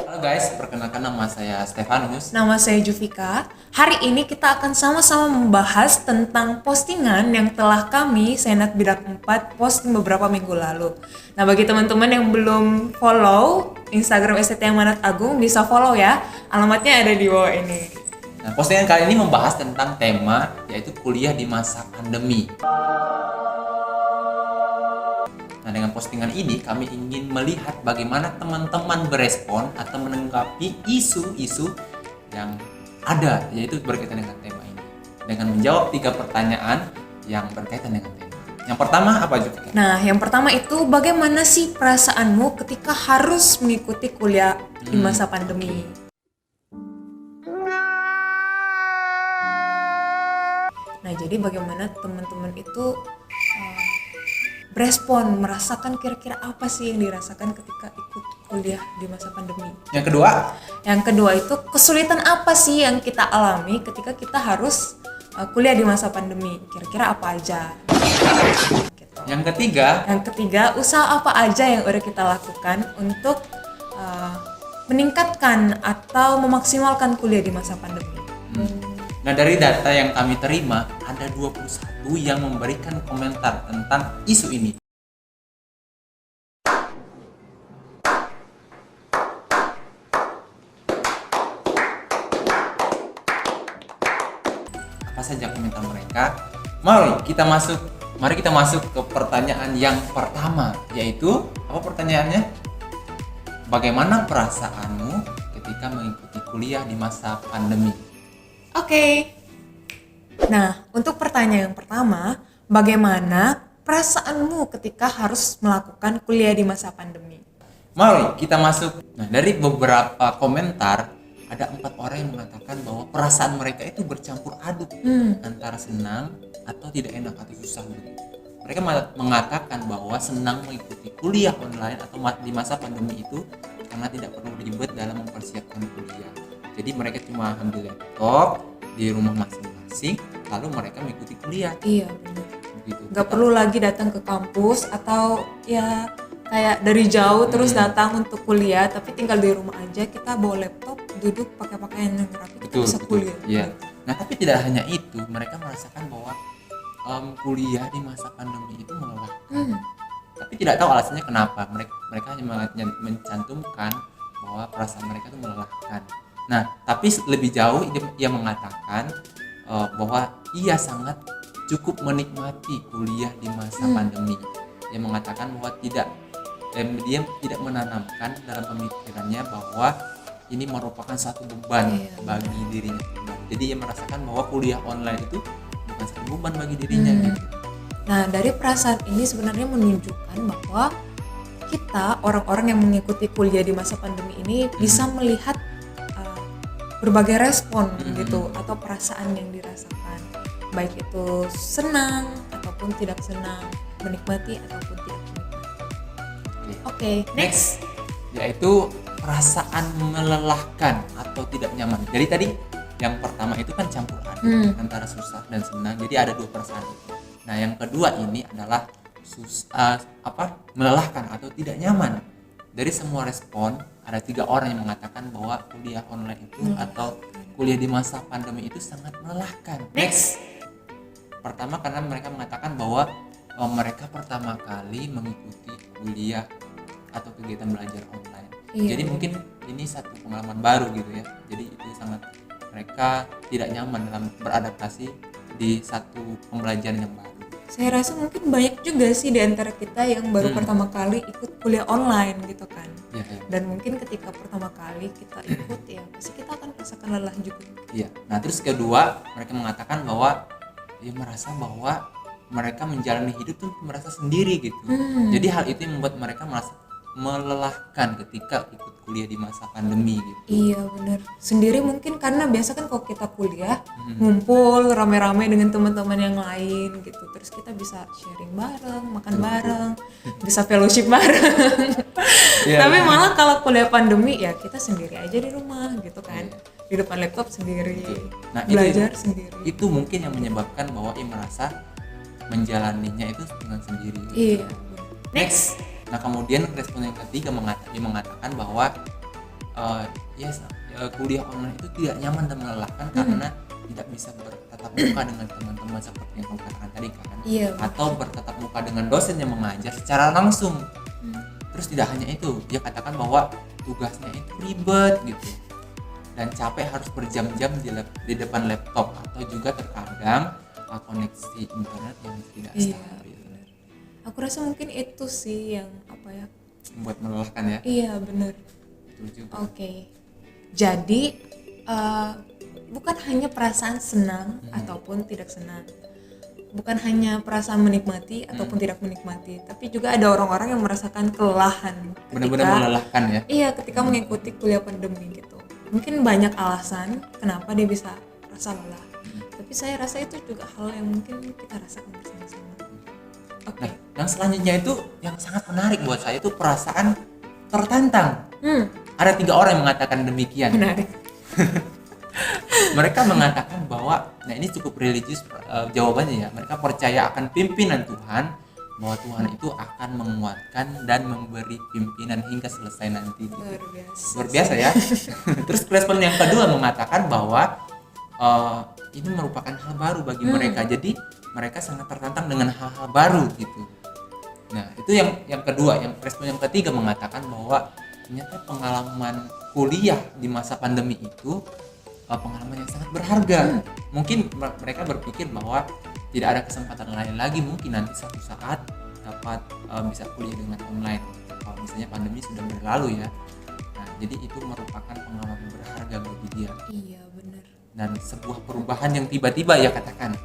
Halo guys, perkenalkan nama saya Stefanus. Nama saya Juvika. Hari ini kita akan sama-sama membahas tentang postingan yang telah kami, Senat Bidak 4, posting beberapa minggu lalu. Nah, bagi teman-teman yang belum follow Instagram STT yang Manat Agung, bisa follow ya. Alamatnya ada di bawah ini. Nah, postingan kali ini membahas tentang tema yaitu kuliah di masa pandemi. Nah, dengan postingan ini kami ingin melihat bagaimana teman-teman berespon atau menanggapi isu-isu yang ada, yaitu berkaitan dengan tema ini. Dengan menjawab 3 pertanyaan yang berkaitan dengan tema. Yang pertama apa juga? Nah, yang pertama itu bagaimana sih perasaanmu ketika harus mengikuti kuliah di masa pandemi? Nah, jadi bagaimana teman-teman itu berespon, merasakan kira-kira apa sih yang dirasakan ketika ikut kuliah di masa pandemi? Yang kedua? Yang kedua itu kesulitan apa sih yang kita alami ketika kita harus kuliah di masa pandemi? Kira-kira apa aja? Gitu. Yang ketiga? Yang ketiga, usaha apa aja yang udah kita lakukan untuk meningkatkan atau memaksimalkan kuliah di masa pandemi? Nah, dari data yang kami terima, ada 21 yang memberikan komentar tentang isu ini. Apa saja komentar mereka? Mari kita masuk ke pertanyaan yang pertama, yaitu apa pertanyaannya? Bagaimana perasaanmu ketika mengikuti kuliah di masa pandemi? Oke. Nah, untuk pertanyaan yang pertama, bagaimana perasaanmu ketika harus melakukan kuliah di masa pandemi? Mari kita masuk. Nah, dari beberapa komentar ada 4 orang yang mengatakan bahwa perasaan mereka itu bercampur aduk antara senang atau tidak enak atau susah begitu. Mereka mengatakan bahwa senang mengikuti kuliah online atau di masa pandemi itu karena tidak perlu ribet dalam mempersiapkan kuliah. Jadi mereka cuma ambil laptop di rumah masing-masing, lalu mereka mengikuti kuliah. Iya, benar. Begitu. Nggak perlu lagi datang ke kampus atau ya kayak dari jauh terus datang untuk kuliah, tapi tinggal di rumah aja, kita bawa laptop, duduk pakai pakaian yang rapi, kita bisa kuliah. Iya. Nah, tapi tidak hanya itu, mereka merasakan bahwa kuliah di masa pandemi itu melelahkan. Tapi tidak tahu alasannya kenapa. Mereka hanya mencantumkan bahwa perasaan mereka itu melelahkan. Nah, tapi lebih jauh ia mengatakan bahwa ia sangat cukup menikmati kuliah di masa pandemi. Ia mengatakan bahwa dia tidak menanamkan dalam pemikirannya bahwa ini merupakan satu beban bagi dirinya. Jadi ia merasakan bahwa kuliah online itu bukan satu beban bagi dirinya gitu. Nah, dari perasaan ini sebenarnya menunjukkan bahwa kita orang-orang yang mengikuti kuliah di masa pandemi ini bisa melihat berbagai respon gitu atau perasaan yang dirasakan, baik itu senang ataupun tidak senang, menikmati ataupun tidak menikmati. Oke, next. Yaitu perasaan melelahkan atau tidak nyaman. Jadi tadi yang pertama itu kan campur aduk antara susah dan senang. Jadi ada 2 perasaan itu. Nah, yang kedua ini adalah melelahkan atau tidak nyaman. Dari semua respon ada 3 orang yang mengatakan bahwa kuliah online itu atau kuliah di masa pandemi itu sangat melelahkan. Next. Pertama, karena mereka mengatakan bahwa mereka pertama kali mengikuti kuliah atau kegiatan belajar online. Jadi mungkin ini satu pengalaman baru gitu ya. Jadi itu sangat mereka tidak nyaman dalam beradaptasi di satu pembelajaran yang baru. Saya rasa mungkin banyak juga sih di antara kita yang baru pertama kali ikut kuliah online gitu kan. Ya. Dan mungkin ketika pertama kali kita ikut ya pasti kita akan merasakan lelah juga. Iya. Nah, terus kedua, mereka mengatakan bahwa dia merasa bahwa mereka menjalani hidup tuh merasa sendiri gitu. Jadi hal itu yang membuat mereka merasa melelahkan ketika ikut kuliah di masa pandemi gitu. Iya benar. Sendiri mungkin karena biasa kan kalau kita kuliah ngumpul rame-rame dengan teman-teman yang lain gitu. Terus kita bisa sharing bareng, makan bareng, bisa fellowship bareng. Tapi malah kalau kuliah pandemi ya kita sendiri aja di rumah gitu kan. Di depan laptop sendiri. Nah, belajar sendiri. Itu mungkin yang menyebabkan bahwa ia merasa menjalaninya itu dengan sendiri. Iya. Next. Nah, kemudian respon yang ketiga mengatakan bahwa kuliah online itu tidak nyaman dan melelahkan karena tidak bisa bertatap muka dengan teman-teman seperti yang kamu katakan tadi kan, atau bertatap muka dengan dosen yang mengajar secara langsung. Terus tidak hanya itu, dia katakan bahwa tugasnya itu ribet gitu dan capek, harus berjam-jam di depan laptop, atau juga terkadang koneksi internet yang tidak stabil. Aku rasa mungkin itu sih yang membuat melelahkan ya. Iya benar. Oke. Jadi bukan hanya perasaan senang ataupun tidak senang, bukan hanya perasaan menikmati ataupun tidak menikmati, tapi juga ada orang-orang yang merasakan kelelahan. Benar-benar melelahkan ya. Iya, ketika mengikuti kuliah pandemi gitu. Mungkin banyak alasan kenapa dia bisa rasa lelah. Tapi saya rasa itu juga hal yang mungkin kita rasakan bersama-sama. Nah, yang selanjutnya itu yang sangat menarik buat saya itu perasaan tertantang. Ada 3 orang yang mengatakan demikian. Menarik. Mereka mengatakan bahwa, nah ini cukup religius jawabannya ya. Mereka percaya akan pimpinan Tuhan, bahwa Tuhan itu akan menguatkan dan memberi pimpinan hingga selesai nanti. Luar biasa ya. Terus respon yang kedua mengatakan bahwa ini merupakan hal baru bagi mereka. Jadi mereka sangat tertantang dengan hal-hal baru gitu. Nah itu yang kedua. Yang respon yang ketiga mengatakan bahwa ternyata pengalaman kuliah di masa pandemi itu pengalaman yang sangat berharga. Mungkin mereka berpikir bahwa tidak ada kesempatan lain lagi mungkin nanti suatu saat dapat bisa kuliah dengan online kalau misalnya pandemi sudah berlalu ya. Nah jadi itu merupakan pengalaman berharga bagi dia. Iya benar. Dan sebuah perubahan yang tiba-tiba ya katakan.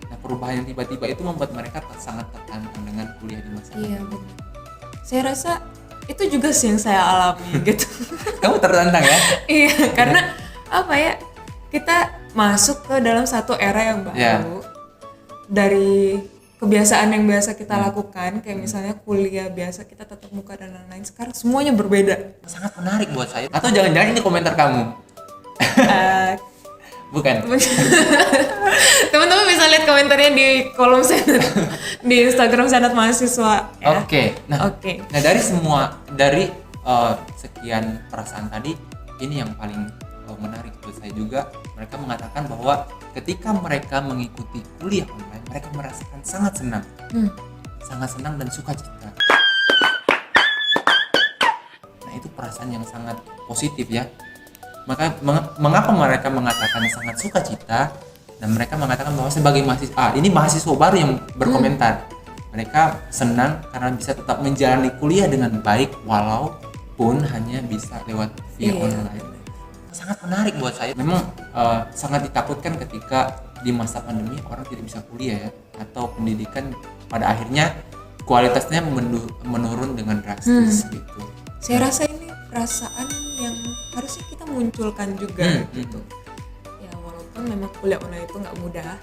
Nah perubahan yang tiba-tiba itu membuat mereka sangat tertantang dengan kuliah di masa pandemi. Iya benar. Saya rasa itu juga sih yang saya alami gitu. Kamu tertantang ya? Iya karena kita masuk ke dalam satu era yang baru. Dari kebiasaan yang biasa kita lakukan, kayak misalnya kuliah biasa kita tatap muka dan lain-lain, sekarang semuanya berbeda. Sangat menarik buat saya. Atau jangan-jangan ini komentar kamu? Bukan. Teman-teman bisa lihat komentarnya di kolom Senat di Instagram Senat Mahasiswa. Ya? Oke. Nah, dari sekian perasaan tadi, ini yang paling menarik buat saya juga. Mereka mengatakan bahwa ketika mereka mengikuti kuliah online, mereka merasakan sangat senang dan sukacita. Nah itu perasaan yang sangat positif ya. Maka mengapa mereka mengatakan sangat sukacita, dan mereka mengatakan bahwa sebagai mahasiswa, ini mahasiswa baru yang berkomentar, mereka senang karena bisa tetap menjalani kuliah dengan baik walaupun hanya bisa lewat via online. Sangat menarik buat saya. Memang sangat ditakutkan ketika di masa pandemi orang tidak bisa kuliah ya, atau pendidikan pada akhirnya kualitasnya menurun dengan drastis gitu. Saya rasa ini perasaan yang harusnya kita munculkan juga gitu. Ya walaupun memang kuliah online itu nggak mudah,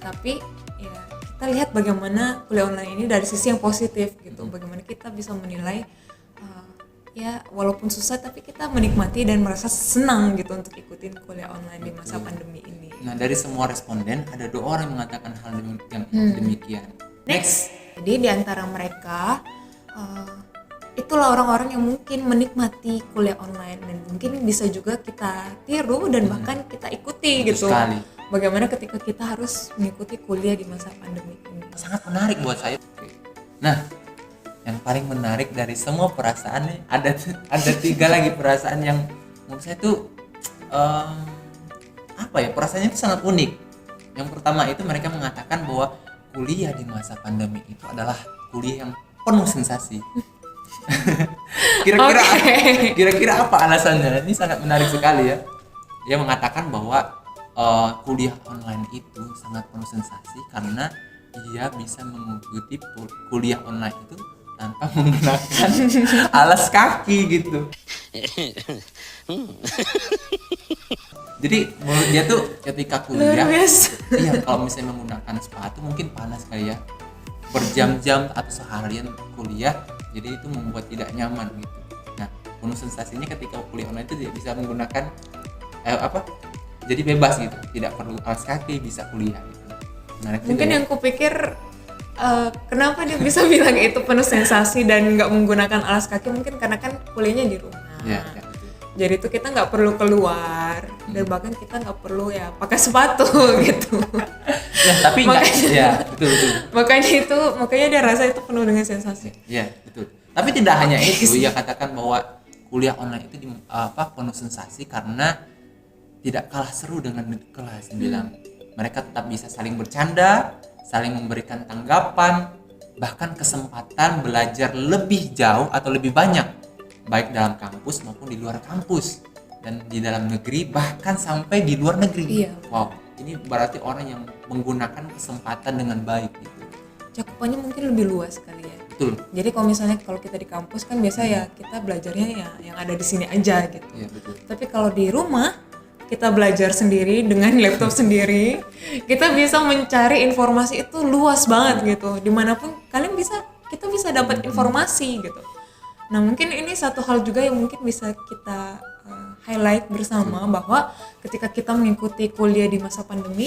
tapi ya kita lihat bagaimana kuliah online ini dari sisi yang positif gitu. Bagaimana kita bisa menilai ya walaupun susah tapi kita menikmati dan merasa senang gitu untuk ikutin kuliah online di masa pandemi ini. Nah dari semua responden ada 2 orang yang mengatakan hal yang demikian. Next. Jadi di antara mereka itulah orang-orang yang mungkin menikmati kuliah online dan mungkin bisa juga kita tiru dan bahkan kita ikuti gitu. Sekali. Bagaimana ketika kita harus mengikuti kuliah di masa pandemi ini. Sangat menarik buat saya. Nah, yang paling menarik dari semua perasaan nih ada 3 lagi perasaan yang menurut saya tuh perasaannya itu sangat unik. Yang pertama itu mereka mengatakan bahwa kuliah di masa pandemi itu adalah kuliah yang penuh sensasi. Kira-kira apa alasannya? Ini sangat menarik sekali ya. Dia mengatakan bahwa kuliah online itu sangat penuh sensasi karena dia bisa mengikuti kuliah online itu tanpa menggunakan alas kaki gitu. Jadi menurut dia tuh ketika kuliah, iya kalau misalnya menggunakan sepatu mungkin panas kali ya, berjam-jam atau seharian kuliah, jadi itu membuat tidak nyaman gitu. Nah, penuh sensasinya ketika kuliah online itu dia bisa menggunakan jadi bebas gitu, tidak perlu alas kaki, bisa kuliah gitu. Menarik mungkin juga, yang kupikir kenapa dia bisa bilang itu penuh sensasi dan nggak menggunakan alas kaki, mungkin karena kan kuliahnya di rumah. Ya. Jadi itu kita nggak perlu keluar dan bahkan kita nggak perlu ya pakai sepatu gitu. Ya, tapi enggak. Ya, betul. Makanya dia rasa itu penuh dengan sensasi. Ya, betul. Tapi tidak hanya itu, ya katakan bahwa kuliah online itu penuh sensasi karena tidak kalah seru dengan kelas bilang. Mereka tetap bisa saling bercanda, saling memberikan tanggapan, bahkan kesempatan belajar lebih jauh atau lebih banyak, baik dalam kampus maupun di luar kampus, dan di dalam negeri bahkan sampai di luar negeri. Iya. Wow, ini berarti orang yang menggunakan kesempatan dengan baik gitu. Cakupannya mungkin lebih luas kali ya. Betul. Jadi kalau kita di kampus kan biasa ya kita belajarnya ya yang ada di sini aja gitu. Iya, betul. Tapi kalau di rumah kita belajar sendiri dengan laptop sendiri, kita bisa mencari informasi itu luas banget gitu. Dimanapun kita bisa dapat informasi gitu. Nah mungkin ini satu hal juga yang mungkin bisa kita highlight bersama, bahwa ketika kita mengikuti kuliah di masa pandemi,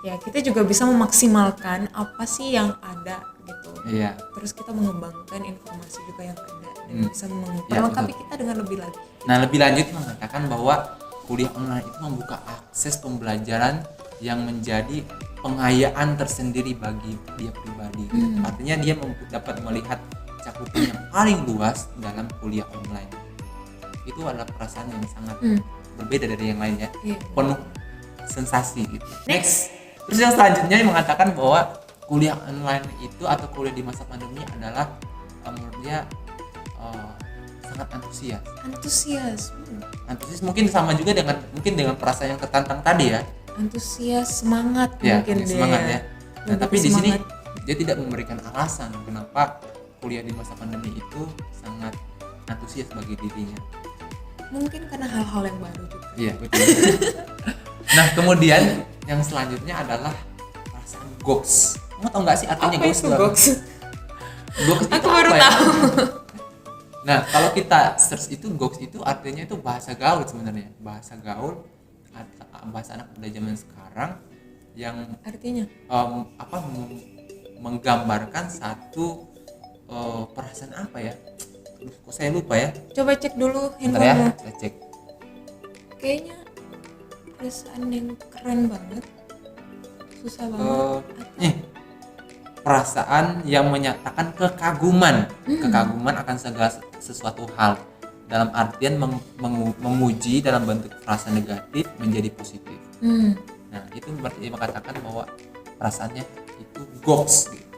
ya kita juga bisa memaksimalkan apa sih yang ada gitu. Iya. Terus kita mengembangkan informasi juga yang ada dan bisa memperlengkapi kita dengan lebih lagi. Nah, lebih lanjut mengatakan bahwa kuliah online itu membuka akses pembelajaran yang menjadi pengayaan tersendiri bagi dia pribadi. Artinya dia dapat melihat cakupan yang paling luas dalam kuliah online. Itu adalah perasaan yang sangat berbeda dari yang lainnya. Iya. Penuh sensasi gitu. Next. Terus yang selanjutnya yang mengatakan bahwa kuliah online itu atau kuliah di masa pandemi adalah menurut dia sangat antusias. Antusias mungkin sama juga dengan perasaan yang tertantang tadi ya. Antusias, semangat Ya, mungkin dia. Semangat ya. Nah, tapi di sini semangat. dia tidak memberikan alasan kenapa kuliah di masa pandemi itu sangat antusias bagi dirinya. Mungkin karena hal-hal yang baru juga. Iya, betul. Nah, kemudian yang selanjutnya adalah perasaan goks. Kamu tahu nggak sih artinya Apa goks? itu goks? Goks itu Aku baru apa ya? tahu. Nah, kalau kita search itu goks itu artinya itu bahasa gaul sebenarnya. Bahasa gaul, bahasa anak muda zaman sekarang yang Artinya? menggambarkan satu perasaan apa ya? Kok saya lupa ya? Coba cek dulu Bentar ya, handphonemu. saya cek. Kayaknya perasaan yang keren banget. Susah banget. Perasaan yang menyatakan kekaguman akan segala sesuatu hal, dalam artian memuji dalam bentuk frasa negatif menjadi positif. Nah, itu berarti mengatakan bahwa perasaannya itu goks gitu.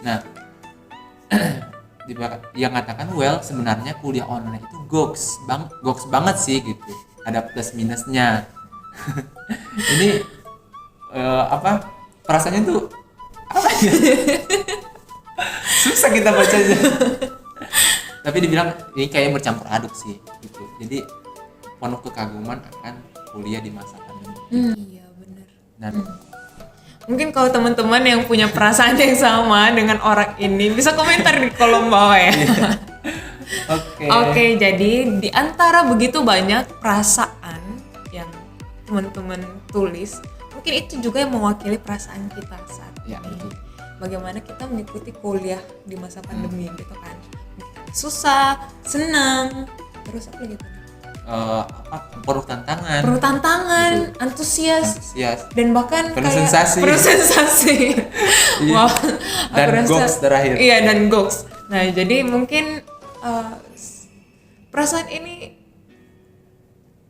Nah, dia mengatakan sebenarnya kuliah online itu goks banget sih gitu. Ada plus minusnya. Ini perasaannya tuh apa ya? Susah kita bacanya. Tapi dibilang ini kayak bercampur aduk sih gitu. Jadi penuh kekaguman akan kuliah di masa pandemi. Iya benar. Dan mungkin kalau teman-teman yang punya perasaan yang sama dengan orang ini bisa komentar di kolom bawah ya. Oke, jadi di antara begitu banyak perasaan yang teman-teman tulis, mungkin itu juga yang mewakili perasaan kita saat Ya, ini. betul. Bagaimana kita mengikuti kuliah di masa pandemi gitu kan. Susah, senang, terus apa gitu. penuh tantangan, Betul. antusias, dan bahkan penuh kayak sensasi. penuh sensasi. Wow. Dan Aku rasa- goks terakhir. Iya, dan goks. Nah, jadi mungkin perasaan ini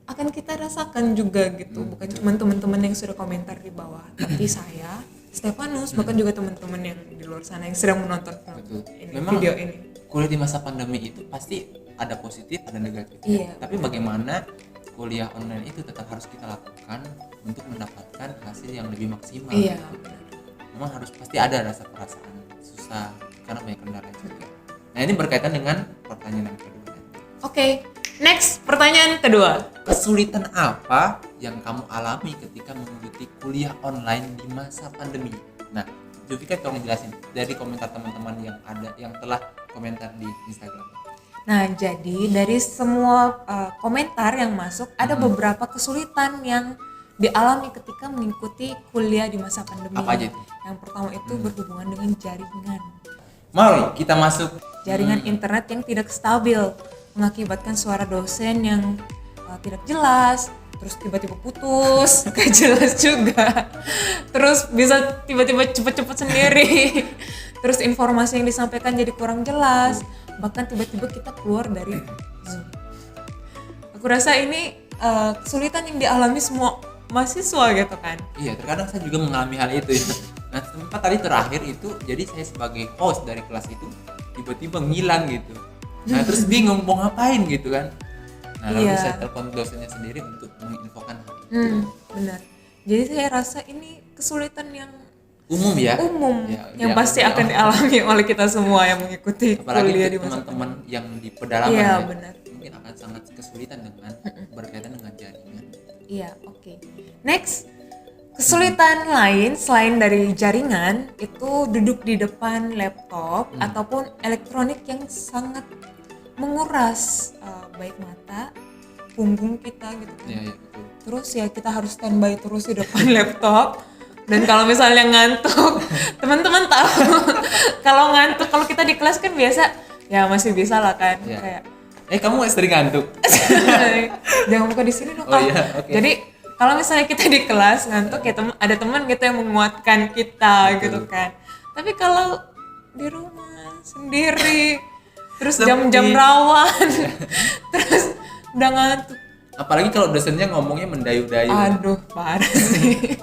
akan kita rasakan juga gitu, bukan cuma teman-teman yang sudah komentar di bawah, tapi saya, Stefanus, bahkan juga teman-teman yang di luar sana yang sedang menonton Betul. ini, Memang video ini. kuliah di masa pandemi itu pasti ada positif, ada negatif. Iya. Tapi bagaimana kuliah online itu tetap harus kita lakukan untuk mendapatkan hasil yang lebih maksimal. Iya. Memang pasti ada rasa perasaan susah karena banyak kendala juga. Nah, ini berkaitan dengan pertanyaan yang kedua. Oke, next pertanyaan kedua. Kesulitan apa yang kamu alami ketika mengikuti kuliah online di masa pandemi? Nah, Jovika tolong jelasin dari komentar teman-teman yang telah komentar di Instagram. Nah, jadi dari semua komentar yang masuk, ada beberapa kesulitan yang dialami ketika mengikuti kuliah di masa pandemi. Apa aja itu? Yang pertama itu berhubungan dengan jaringan. Mari kita masuk. Jaringan internet yang tidak stabil mengakibatkan suara dosen yang tidak jelas, terus tiba-tiba putus, gak jelas juga, terus bisa tiba-tiba cepet-cepet sendiri, terus informasi yang disampaikan jadi kurang jelas, bahkan tiba-tiba kita keluar dari Zoom. Aku rasa ini kesulitan yang dialami semua mahasiswa gitu kan. Iya, terkadang saya juga mengalami hal itu ya. Nah, sempat tadi terakhir itu, jadi saya sebagai host dari kelas itu tiba-tiba ngilang gitu. Nah, terus bingung mau ngapain gitu kan. Nah, lalu saya telepon dosennya sendiri untuk menginfokan hal itu. Benar. Jadi saya rasa ini kesulitan yang Umum ya. Yang pasti akan dialami oleh kita semua yang mengikuti apalagi kuliah di masa teman-teman yang di pedalaman Iya, ya. benar. Mungkin akan sangat kesulitan dengan berkaitan dengan jaringan. Iya, oke. Next, kesulitan lain selain dari jaringan itu duduk di depan laptop ataupun elektronik yang sangat menguras baik mata, punggung kita gitu kan. Iya, betul. Terus ya kita harus standby terus di depan laptop. Dan kalau misalnya ngantuk, teman-teman tahu kalau ngantuk, kalau kita di kelas kan biasa ya masih bisa lah kan, kayak kamu sering ngantuk? jangan buka di sini dong. Iya, okay. Jadi kalau misalnya kita di kelas ngantuk ya ada teman gitu yang menguatkan kita. Betul. Gitu kan. Tapi kalau di rumah sendiri, terus jam-jam rawan, terus udah ngantuk. Apalagi kalau dosennya ngomongnya mendayu-dayu. Aduh, parah sih.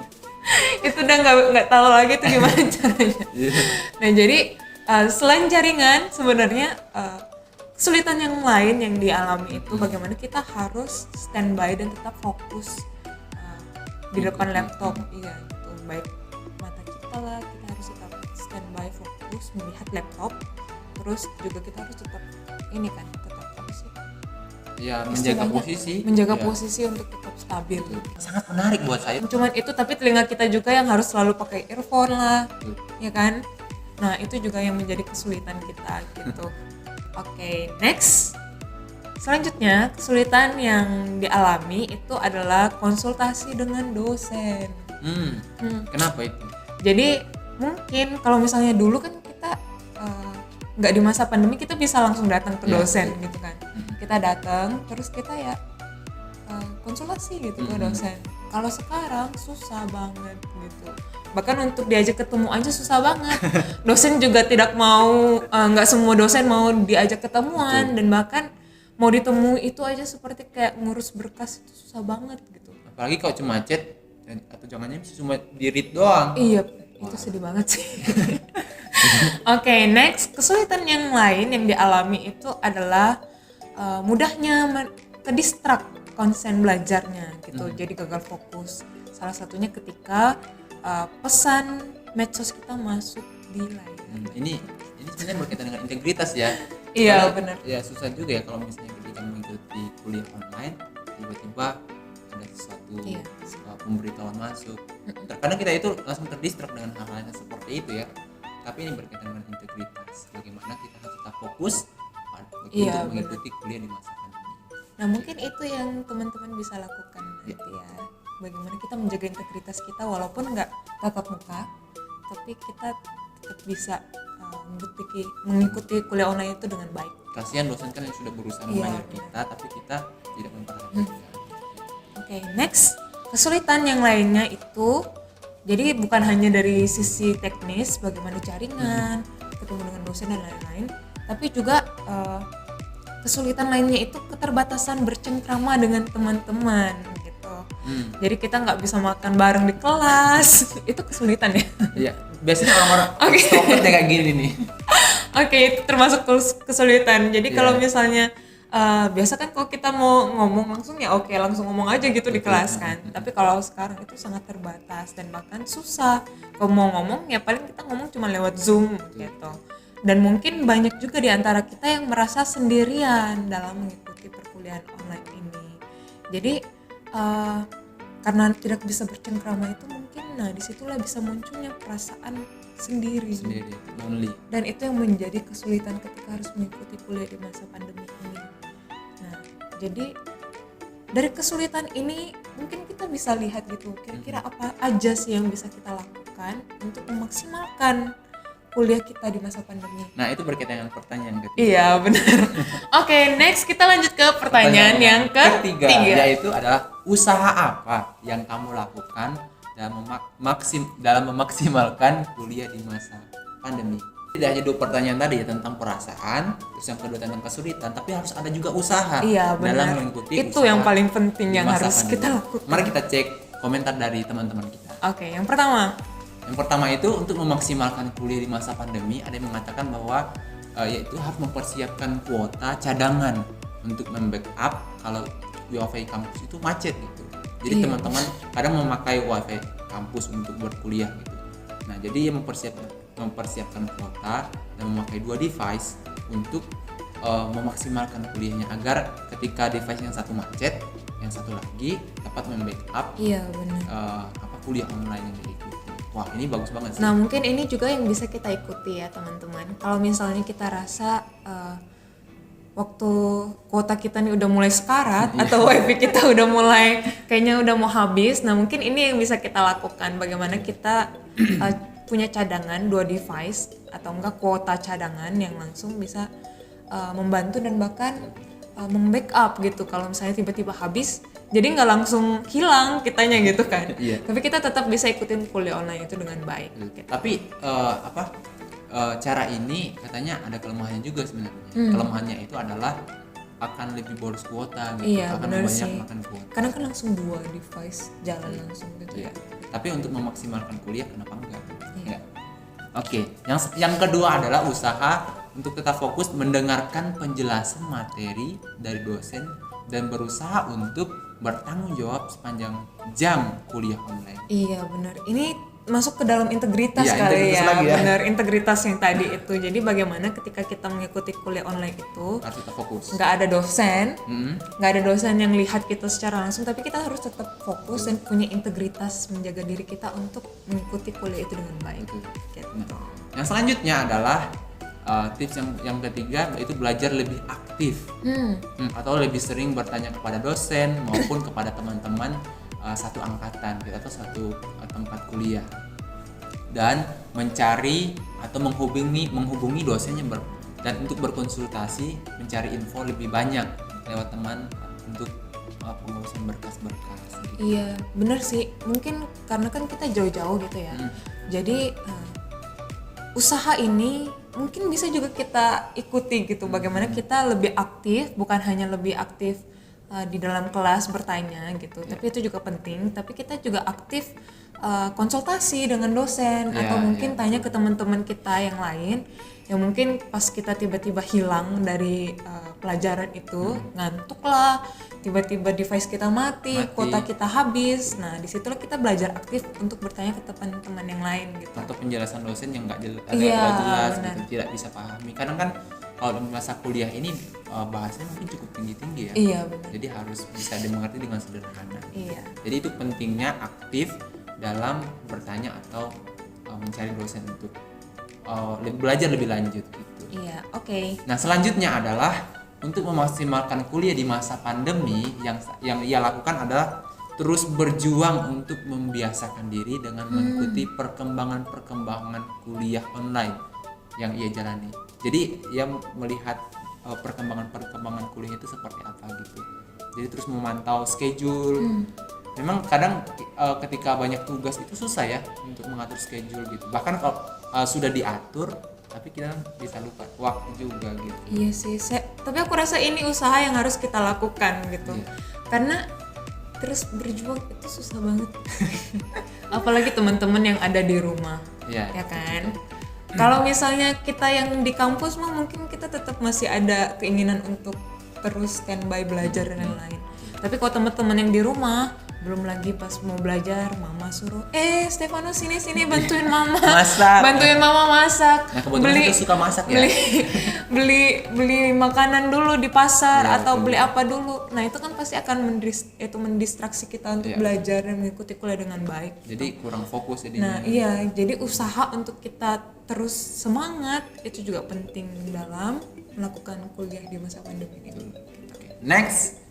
Itu udah nggak tahu lagi tuh gimana caranya. Nah jadi selain jaringan sebenarnya kesulitan yang lain yang dialami itu bagaimana kita harus standby dan tetap fokus di depan laptop. Iya gitu, baik mata kita lah, kita harus tetap standby fokus melihat laptop, terus juga kita harus tetap ini kan, tetap apa sih? Ya, menjaga posisi untuk tetap stabil. Sangat menarik buat saya. Cuman itu, tapi telinga kita juga yang harus selalu pakai earphone lah, ya kan? Nah itu juga yang menjadi kesulitan kita gitu. Oke, next. Selanjutnya kesulitan yang dialami itu adalah konsultasi dengan dosen. Kenapa itu? Jadi mungkin kalau misalnya dulu kan kita nggak di masa pandemi, kita bisa langsung datang ke dosen gitu kan. Kita datang terus kita ya konsultasi gitu ke dosen. Kalau sekarang susah banget gitu. Bahkan untuk diajak ketemu aja susah banget. Dosen juga tidak mau, nggak semua dosen mau diajak ketemuan. Dan bahkan mau ditemui itu aja seperti kayak ngurus berkas itu susah banget gitu. Apalagi kalau cuma chat atau jangannya cuma di read doang. Iya, itu sedih banget sih. Oke, next, kesulitan yang lain yang dialami itu adalah mudahnya ke-distract konsen belajarnya gitu. Jadi gagal fokus. Salah satunya ketika pesan medsos kita masuk di layar. Ini sebenarnya berkaitan dengan integritas ya. Iya, benar. Ya susah juga ya kalau misalnya ketika mengikuti kuliah online tiba-tiba ada sesuatu pemberitahuan masuk. Terkadang kita itu langsung terdistract dengan hal-hal yang seperti itu ya. Tapi ini berkaitan dengan integritas. Bagaimana kita harus tetap fokus untuk mengikuti kuliah di masa pandemi. Nah mungkin itu yang teman-teman bisa lakukan nanti ya. Bagaimana kita menjaga integritas kita walaupun nggak tatap muka, tapi kita tetap bisa mengikuti kuliah online itu dengan baik. Kasihan dosen kan yang sudah berusaha mengajar kita, tapi kita tidak memperhatikan. Oke, next. Kesulitan yang lainnya itu, jadi bukan hanya dari sisi teknis, bagaimana jaringan, ketemu dengan dosen dan lain-lain, tapi juga kesulitan lainnya itu keterbatasan bercengkrama dengan teman-teman gitu. Jadi kita nggak bisa makan bareng di kelas, itu kesulitan ya. Iya, biasanya orang-orang extrovert kayak gini nih. Oke, itu termasuk kesulitan. Jadi kalau misalnya biasa kan kalau kita mau ngomong langsung ya langsung ngomong aja gitu di kelas kan. Tapi kalau sekarang itu sangat terbatas dan bahkan susah. Kalau mau ngomong ya paling kita ngomong cuma lewat Zoom gitu. Dan mungkin banyak juga di antara kita yang merasa sendirian dalam mengikuti perkuliahan online ini. Jadi karena tidak bisa bercengkrama itu mungkin disitulah bisa munculnya perasaan sendiri, lonely. Dan itu yang menjadi kesulitan ketika harus mengikuti kuliah di masa pandemi ini. Nah, jadi dari kesulitan ini mungkin kita bisa lihat gitu, kira-kira apa aja sih yang bisa kita lakukan untuk memaksimalkan kuliah kita di masa pandemi? Nah, itu berkaitan dengan pertanyaan ketiga. Iya, benar. Oke, next kita lanjut ke pertanyaan yang ketiga. Yaitu adalah usaha apa yang kamu lakukan dalam memaksimalkan kuliah di masa pandemi. Tidak hanya 2 pertanyaan tadi ya tentang perasaan, terus yang kedua tentang kesulitan, tapi harus ada juga usaha dalam mengikuti itu yang paling penting yang harus pandemi. kita lakukan. Mari kita cek komentar dari teman-teman kita. Oke, yang pertama. Yang pertama itu untuk memaksimalkan kuliah di masa pandemi, ada yang mengatakan bahwa yaitu harus mempersiapkan kuota cadangan untuk membackup kalau wifi kampus itu macet gitu. Jadi teman-teman kadang memakai wifi kampus untuk berkuliah gitu. Nah, jadi mempersiapkan kuota dan memakai 2 device untuk memaksimalkan kuliahnya agar ketika device yang satu macet, yang satu lagi dapat membackup kuliah online yang diikuti. Wah, ini bagus banget sih. Nah, mungkin ini juga yang bisa kita ikuti ya teman-teman. Kalau misalnya kita rasa waktu kuota kita nih udah mulai sekarat atau wifi kita udah mulai kayaknya udah mau habis, nah mungkin ini yang bisa kita lakukan, bagaimana kita punya cadangan 2 device atau enggak kuota cadangan yang langsung bisa membantu dan bahkan membackup gitu kalau misalnya tiba-tiba habis, jadi nggak langsung hilang kitanya gitu kan. Tapi kita tetap bisa ikutin kuliah online itu dengan baik gitu. Tapi cara ini katanya ada kelemahannya juga sebenarnya. Kelemahannya itu adalah akan lebih boros kuota gitu, akan banyak makan kuota. Karena kan langsung 2 device jalan langsung gitu ya. Tapi untuk memaksimalkan kuliah kenapa enggak? Ya. Oke, yang kedua adalah usaha untuk tetap fokus mendengarkan penjelasan materi dari dosen dan berusaha untuk bertanggung jawab sepanjang jam kuliah online. Iya benar. Ini masuk ke dalam integritas kali ya. Benar, integritas yang tadi itu. Jadi bagaimana ketika kita mengikuti kuliah online itu harus tetap fokus. Nggak ada dosen yang lihat kita secara langsung, tapi kita harus tetap fokus dan punya integritas menjaga diri kita untuk mengikuti kuliah itu dengan baik. Gitu. Yang selanjutnya adalah tips yang ketiga, yaitu belajar lebih aktif atau lebih sering bertanya kepada dosen maupun kepada teman-teman satu angkatan gitu, atau satu tempat kuliah, dan mencari atau menghubungi dosennya dan untuk berkonsultasi, mencari info lebih banyak lewat teman untuk pengurusan berkas-berkas gitu. Iya benar sih, mungkin karena kan kita jauh-jauh gitu ya. Jadi usaha ini mungkin bisa juga kita ikuti gitu, bagaimana kita lebih aktif, bukan hanya lebih aktif di dalam kelas bertanya gitu, tapi itu juga penting. Tapi kita juga aktif konsultasi dengan dosen atau mungkin tanya ke teman-teman kita yang lain yang mungkin pas kita tiba-tiba hilang dari pelajaran itu, ngantuk lah, tiba-tiba device kita mati, kuota kita habis. Nah, disitulah kita belajar aktif untuk bertanya ke teman-teman yang lain gitu. Atau penjelasan dosen yang nggak jelas gitu, tidak bisa pahami. Kadang kan kalau di masa kuliah ini bahasanya mungkin cukup tinggi-tinggi ya. Iya benar. Jadi harus bisa dimengerti dengan sederhana. Iya. Jadi itu pentingnya aktif dalam bertanya atau mencari dosen untuk belajar lebih lanjut gitu. Iya, oke. Nah, selanjutnya adalah untuk memaksimalkan kuliah di masa pandemi, yang ia lakukan adalah terus berjuang untuk membiasakan diri dengan mengikuti perkembangan kuliah online yang ia jalani. Jadi ia melihat perkembangan kuliah itu seperti apa gitu. Jadi terus memantau schedule. Memang kadang ketika banyak tugas itu susah ya untuk mengatur schedule gitu. Bahkan kalau sudah diatur, tapi kita bisa lupa waktu juga gitu. Iya sih, tapi aku rasa ini usaha yang harus kita lakukan gitu. Karena terus berjuang itu susah banget. Apalagi teman-teman yang ada di rumah, ya kan? Kalau misalnya kita yang di kampus mah mungkin kita tetap masih ada keinginan untuk terus standby belajar dan lain-lain. Tapi kalau teman-teman yang di rumah, belum lagi pas mau belajar mama suruh Stefano sini bantuin mama masak. Bantuin mama masak. Nah, kebetulan kita suka masak ya. Beli makanan dulu di pasar atau beli apa dulu. Nah, itu kan pasti akan mendistraksi kita untuk belajar dan mengikuti kuliah dengan baik. Jadi kurang fokus jadinya. Nah, iya, jadi usaha untuk kita terus semangat itu juga penting dalam melakukan kuliah di masa pandemi ini. Next,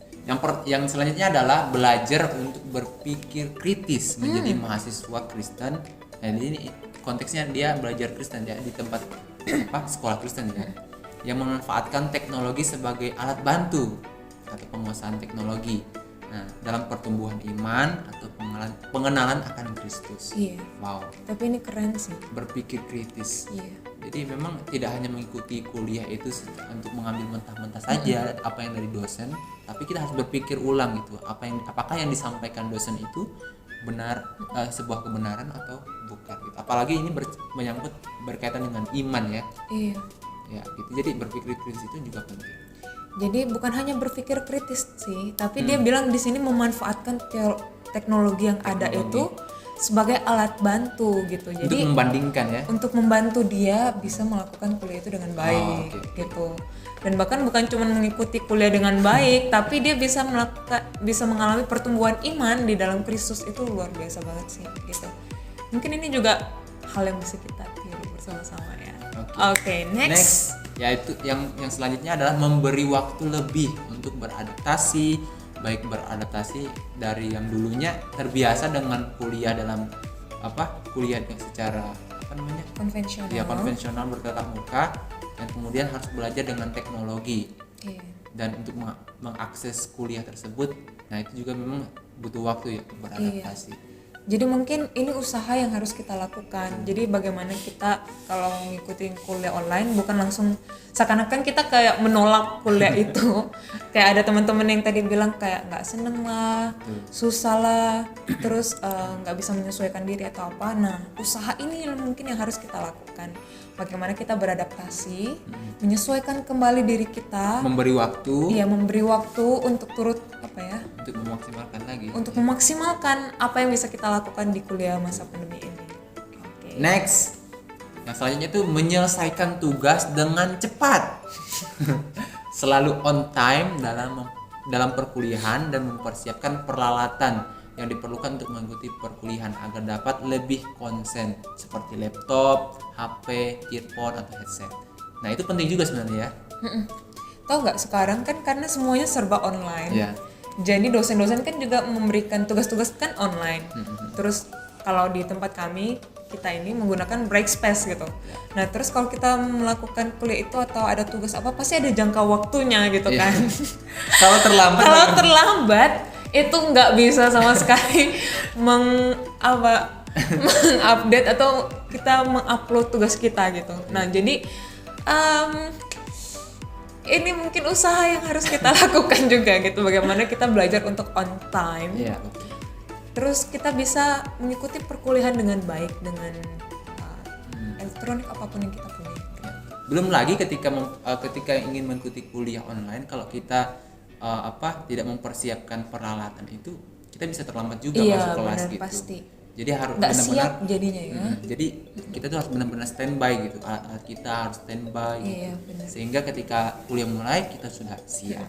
yang selanjutnya adalah belajar untuk berpikir kritis menjadi mahasiswa Kristen Nah ini konteksnya dia belajar Kristen ya, di tempat sekolah Kristen ya, yang memanfaatkan teknologi sebagai alat bantu atau penguasaan teknologi. Nah, dalam pertumbuhan iman atau pengenalan akan Kristus. Iya. Wow. Tapi ini keren sih. Berpikir kritis. Iya. Jadi memang tidak hanya mengikuti kuliah itu untuk mengambil mentah-mentah saja apa yang dari dosen, tapi kita harus berpikir ulang gitu. Apakah yang disampaikan dosen itu benar, sebuah kebenaran atau bukan gitu. Apalagi ini menyangkut berkaitan dengan iman ya. Iya. Ya, gitu. Jadi berpikir kritis itu juga penting. Jadi bukan hanya berpikir kritis sih, tapi dia bilang di sini memanfaatkan teknologi yang ada itu sebagai alat bantu gitu. Jadi Untuk membandingkan ya. untuk membantu dia bisa melakukan kuliah itu dengan baik gitu. Dan bahkan bukan cuma mengikuti kuliah dengan baik, tapi dia bisa mengalami pertumbuhan iman di dalam Kristus. Itu luar biasa banget sih gitu. Mungkin ini juga hal yang bisa kita tiru bersama-sama ya. Oke, next. Yaitu yang selanjutnya adalah memberi waktu lebih untuk beradaptasi, baik beradaptasi dari yang dulunya terbiasa dengan kuliah dalam kuliah secara konvensional. Ya, konvensional bertatap muka, dan kemudian harus belajar dengan teknologi. Iya. Dan untuk mengakses kuliah tersebut, nah itu juga memang butuh waktu ya untuk beradaptasi. Iya. Jadi mungkin ini usaha yang harus kita lakukan. Jadi bagaimana kita kalau ngikutin kuliah online bukan langsung seakan-akan kita kayak menolak kuliah itu. Kayak ada teman-teman yang tadi bilang kayak nggak seneng lah, susah lah, terus nggak bisa menyesuaikan diri atau apa. Nah, usaha ini mungkin yang harus kita lakukan. Bagaimana kita beradaptasi, menyesuaikan kembali diri kita, memberi waktu. Iya, memberi waktu untuk turut untuk memaksimalkan lagi. Untuk memaksimalkan apa yang bisa kita lakukan di kuliah masa pandemi ini. Okay. Next, yang selanjutnya itu menyelesaikan tugas dengan cepat, selalu on time dalam perkuliahan dan mempersiapkan peralatan yang diperlukan untuk mengikuti perkuliahan agar dapat lebih konsen seperti laptop, HP, earphone atau headset. Nah itu penting juga sebenarnya ya. Tahu nggak sekarang kan karena semuanya serba online. Yeah. Jadi dosen-dosen kan juga memberikan tugas-tugas kan online. Terus kalau di tempat kami kita ini menggunakan break space gitu. Nah terus kalau kita melakukan kuliah itu atau ada tugas apa pasti ada jangka waktunya gitu kan. Kalau terlambat itu nggak bisa sama sekali mengupdate atau kita mengupload tugas kita gitu. Nah jadi ini mungkin usaha yang harus kita lakukan juga gitu, bagaimana kita belajar untuk on time. Yeah. Terus kita bisa mengikuti perkuliahan dengan baik dengan elektronik apapun yang kita punya. Belum lagi ketika ingin mengikuti kuliah online, kalau kita tidak mempersiapkan peralatan itu, kita bisa terlambat juga masuk kelas gitu. Pasti. Jadi harus nggak siap jadinya ya. Jadi kita tuh harus benar-benar standby gitu. Alat kita harus standby. Iya, gitu. Sehingga ketika kuliah mulai kita sudah siap.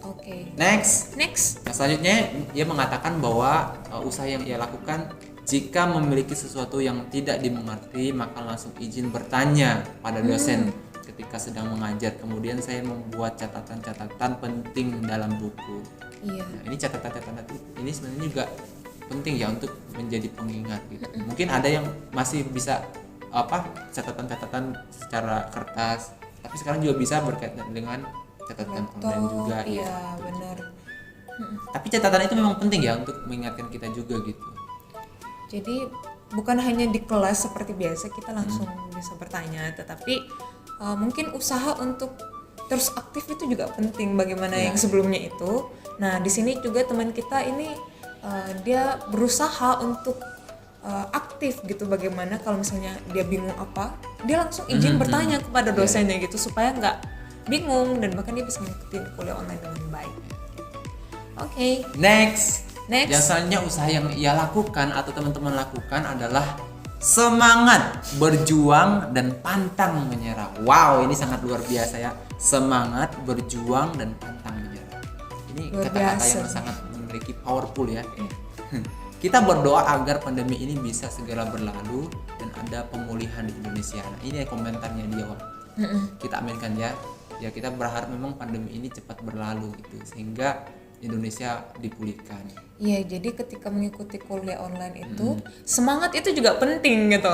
Oke. Next. Yang selanjutnya dia mengatakan bahwa usaha yang ia lakukan jika memiliki sesuatu yang tidak dimengerti maka langsung izin bertanya pada dosen ketika sedang mengajar. Kemudian saya membuat catatan-catatan penting dalam buku. Iya. Nah, ini catatan-catatan ini sebenarnya juga penting ya untuk menjadi pengingat gitu. Mungkin ada yang masih bisa catatan-catatan secara kertas, tapi sekarang juga bisa berkaitan dengan catatan online juga. Iya, benar. Tapi catatan itu memang penting ya untuk mengingatkan kita juga gitu. Jadi bukan hanya di kelas seperti biasa kita langsung bisa bertanya, tetapi mungkin usaha untuk terus aktif itu juga penting bagaimana yang sebelumnya itu. Nah, di sini juga teman kita ini dia berusaha untuk aktif gitu, bagaimana kalau misalnya dia bingung apa, dia langsung izin bertanya kepada dosennya gitu supaya nggak bingung dan bahkan dia bisa mengikuti kuliah online dengan baik. Oke. Next. Yang selanjutnya usaha yang ia lakukan atau teman-teman lakukan adalah semangat berjuang dan pantang menyerah. Wow, ini sangat luar biasa ya. Semangat berjuang dan pantang menyerah. Ini kata-kata yang sangat memiliki powerful ya. Kita berdoa agar pandemi ini bisa segera berlalu dan ada pemulihan di Indonesia. Nah, ini komentarnya dia. Kita aminkan ya. Ya kita berharap memang pandemi ini cepat berlalu gitu, sehingga Indonesia dipulihkan. Iya, jadi ketika mengikuti kuliah online itu semangat itu juga penting gitu.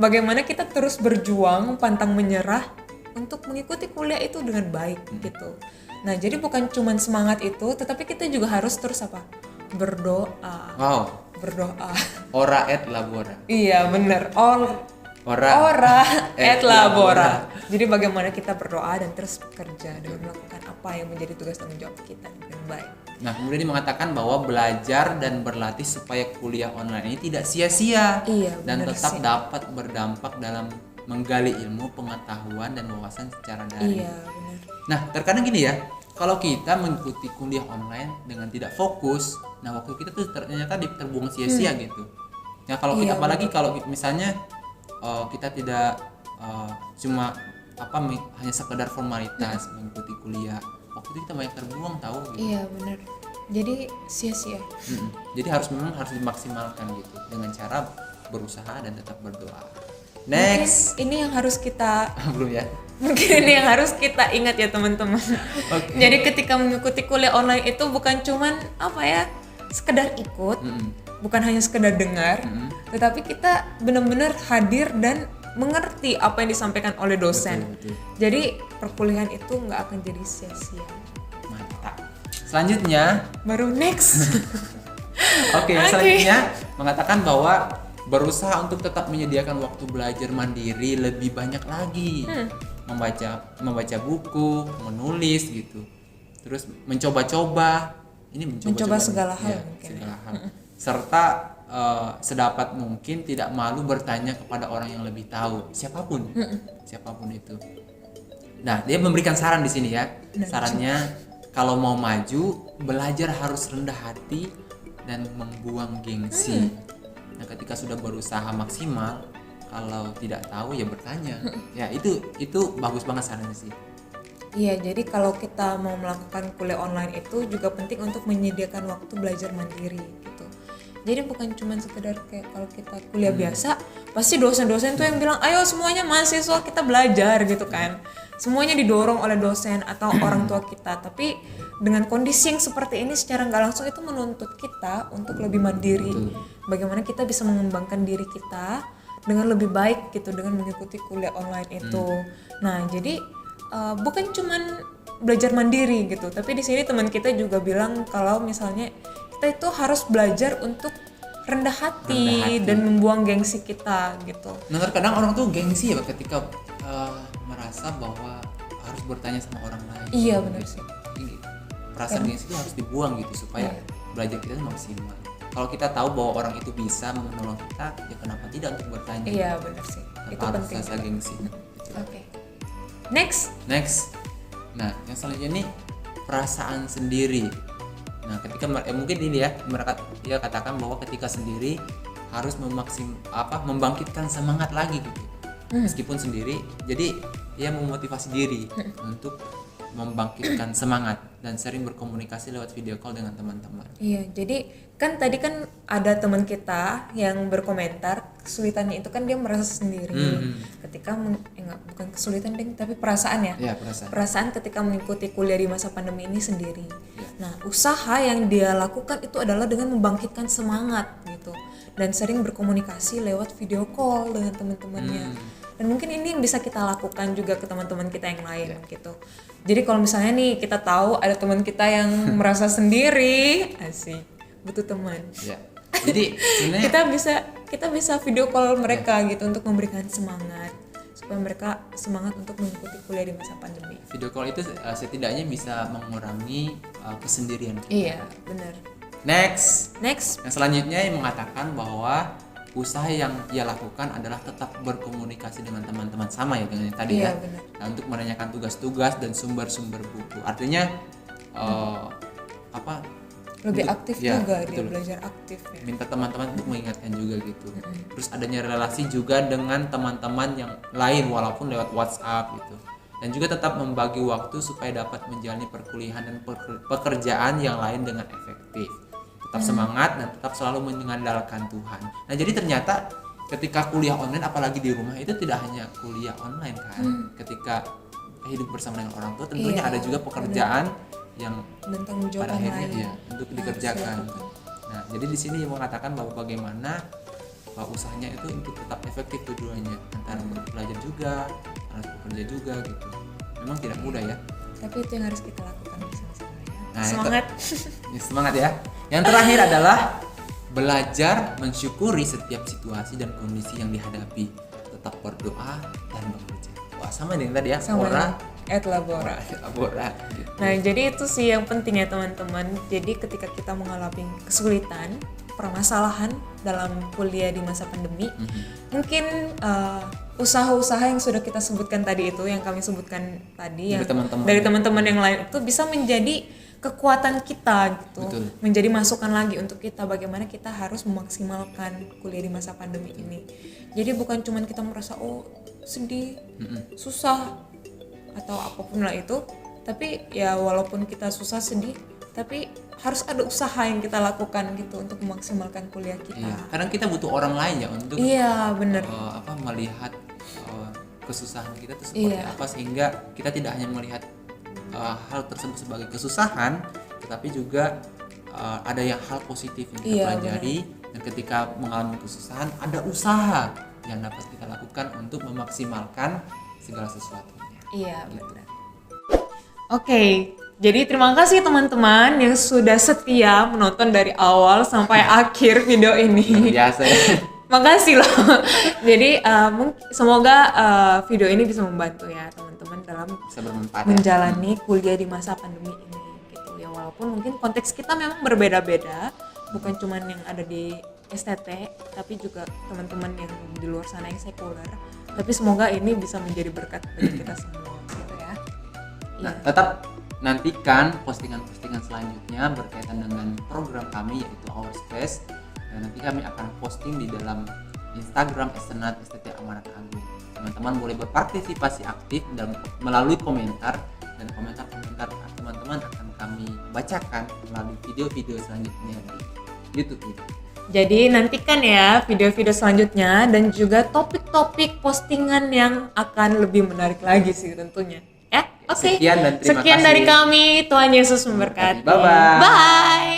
Bagaimana kita terus berjuang, pantang menyerah untuk mengikuti kuliah itu dengan baik gitu. Nah, jadi bukan cuman semangat itu, tetapi kita juga harus terus apa? Berdoa. Wow. Berdoa. Ora et labora. Iya, bener. Ora et labora. Jadi bagaimana kita berdoa dan terus bekerja dengan melakukan apa yang menjadi tugas tanggung jawab kita dengan baik. Nah, kemudian dia mengatakan bahwa belajar dan berlatih supaya kuliah online ini tidak sia-sia dan tetap dapat berdampak dalam menggali ilmu, pengetahuan dan wawasan secara daring. Iya, benar. Nah, terkadang gini ya, kalau kita mengikuti kuliah online dengan tidak fokus, nah waktu kita tuh ternyata terbuang sia-sia gitu. Nah, kalau kita apalagi kalau misalnya kita tidak cuma hanya sekedar formalitas mengikuti kuliah, waktu itu kita banyak terbuang tahu gitu. Iya, benar. Jadi sia-sia. Jadi harus dimaksimalkan gitu dengan cara berusaha dan tetap berdoa. Next. Mungkin ini yang harus kita belum ya. Mungkin ini yang harus kita ingat ya teman-teman. Okay. Jadi ketika mengikuti kuliah online itu bukan cuman sekedar ikut, bukan hanya sekedar dengar, tetapi kita benar-benar hadir dan mengerti apa yang disampaikan oleh dosen. Betul. Jadi perkuliahan itu nggak akan jadi sia-sia. Mantap. Selanjutnya baru next. Oke. Selanjutnya mengatakan bahwa berusaha untuk tetap menyediakan waktu belajar mandiri lebih banyak lagi. Membaca buku, menulis gitu. Terus mencoba-coba. Ini mencoba segala hal mungkin. Segala hal. Serta sedapat mungkin tidak malu bertanya kepada orang yang lebih tahu, siapapun itu. Nah, dia memberikan saran di sini ya. Sarannya kalau mau maju, belajar harus rendah hati dan membuang gengsi. Nah, ketika sudah berusaha maksimal, kalau tidak tahu ya bertanya. Ya, itu bagus banget sarannya sih. Iya, jadi kalau kita mau melakukan kuliah online itu juga penting untuk menyediakan waktu belajar mandiri gitu. Jadi bukan cuma sekedar kayak kalau kita kuliah biasa, pasti dosen-dosen tuh yang bilang, ayo semuanya mahasiswa kita belajar gitu kan. Semuanya didorong oleh dosen atau orang tua kita. Tapi dengan kondisi yang seperti ini secara nggak langsung itu menuntut kita untuk lebih mandiri. Bagaimana kita bisa mengembangkan diri kita dengan lebih baik gitu dengan mengikuti kuliah online itu. Nah, jadi bukan cuman belajar mandiri gitu, tapi di sini teman kita juga bilang kalau misalnya kita itu harus belajar untuk rendah hati dan membuang gengsi kita gitu. Nah, terkadang orang tuh gengsi ya ketika merasa bahwa harus bertanya sama orang lain. Iya, benar sih. Perasaan gengsi itu harus dibuang gitu supaya belajar kita maksimal. Kalau kita tahu bahwa orang itu bisa menolong kita, ya kenapa tidak untuk bertanya? Iya, benar sih. Itu penting. Rasa gengsi. Oke. Next. Nah, yang selanjutnya nih perasaan sendiri. Nah, ketika mungkin ini ya mereka dia katakan bahwa ketika sendiri harus membangkitkan semangat lagi gitu. Meskipun sendiri, jadi dia memotivasi diri untuk membangkitkan semangat dan sering berkomunikasi lewat video call dengan teman-teman. Iya, jadi kan tadi kan ada teman kita yang berkomentar kesulitannya itu kan dia merasa sendiri. Ketika bukan kesulitan deh, tapi perasaan ya. Iya, perasaan ketika mengikuti kuliah di masa pandemi ini sendiri. Nah, usaha yang dia lakukan itu adalah dengan membangkitkan semangat gitu dan sering berkomunikasi lewat video call dengan teman-temannya. Dan mungkin ini yang bisa kita lakukan juga ke teman-teman kita yang lain gitu. Jadi kalau misalnya nih kita tahu ada teman kita yang merasa sendiri, asik, butuh teman. Ya. Jadi sebenarnya kita bisa video call mereka gitu untuk memberikan semangat supaya mereka semangat untuk mengikuti kuliah di masa pandemi. Video call itu setidaknya bisa mengurangi kesendirian kita. Iya, benar. Next. Yang selanjutnya yang mengatakan bahwa usaha yang ia lakukan adalah tetap berkomunikasi dengan teman-teman sama ya dengan yang tadi ya. Benar. Nah, untuk menanyakan tugas-tugas dan sumber-sumber buku. Artinya lebih aktif juga betul. Dia belajar aktif ya. Minta teman-teman untuk mengingatkan juga gitu. Terus adanya relasi juga dengan teman-teman yang lain walaupun lewat WhatsApp gitu. Dan juga tetap membagi waktu supaya dapat menjalani perkuliahan dan pekerjaan yang lain dengan efektif. Tetap semangat dan tetap selalu mengandalkan Tuhan. Nah, jadi ternyata ketika kuliah online apalagi di rumah itu tidak hanya kuliah online kan. Ketika hidup bersama dengan orang tua tentunya ada juga pekerjaan yang dan tanggung jawab pada yang akhirnya lain ya untuk yang dikerjakan. harus dilakukan. Nah, jadi di sini mengatakan bahwa bagaimana usahanya itu untuk tetap efektif keduanya, antara belajar juga, harus bekerja juga gitu. Memang tidak mudah ya. Tapi itu yang harus kita lakukan bersama-sama ya. Nah, Semangat. Semangat ya. Yang terakhir adalah belajar mensyukuri setiap situasi dan kondisi yang dihadapi. Tetap berdoa dan bekerja. Wah, sama nih tadi ya. Sama Ora, et labora. labora gitu. Nah, jadi itu sih yang penting ya teman-teman. Jadi ketika kita mengalami kesulitan, permasalahan dalam kuliah di masa pandemi, mungkin usaha-usaha yang sudah kita sebutkan tadi itu, yang kami sebutkan tadi, dari teman-teman yang lain itu bisa menjadi kekuatan kita gitu. Betul. Menjadi masukan lagi untuk kita bagaimana kita harus memaksimalkan kuliah di masa pandemi ini. Jadi bukan cuman kita merasa sedih, susah atau apapun lah itu, tapi ya walaupun kita susah sedih, tapi harus ada usaha yang kita lakukan gitu untuk memaksimalkan kuliah kita. Iya, kadang kita butuh orang lain ya untuk benar. Melihat kesusahan kita itu seperti apa, sehingga kita tidak hanya melihat hal tersebut sebagai kesusahan, tetapi juga ada yang hal positif yang kita pelajari. Dan ketika mengalami kesusahan, ada usaha yang dapat kita lakukan untuk memaksimalkan segala sesuatunya. Iya, benar. Oke, jadi terima kasih teman-teman yang sudah setia menonton dari awal sampai akhir video ini. Biasa ya. Makasih loh. Jadi semoga video ini bisa membantu ya teman-teman dalam menjalani kuliah di masa pandemi ini gitu ya. Walaupun mungkin konteks kita memang berbeda-beda, bukan cuma yang ada di STT, tapi juga teman-teman yang di luar sana yang sekuler. Tapi semoga ini bisa menjadi berkat bagi kita semua gitu ya. Nah, tetap nantikan postingan-postingan selanjutnya berkaitan dengan program kami yaitu Our Space, dan nanti kami akan posting di dalam Instagram Senat STT Amanat Agung. Teman-teman boleh berpartisipasi aktif dan melalui komentar, dan komentar-komentar teman-teman akan kami bacakan melalui video-video selanjutnya di YouTube ini. Jadi nantikan ya video-video selanjutnya dan juga topik-topik postingan yang akan lebih menarik lagi sih tentunya. Ya, oke. Sekian dan terima kasih. Sekian dari kami. Tuhan Yesus memberkati. Bye-bye. Bye.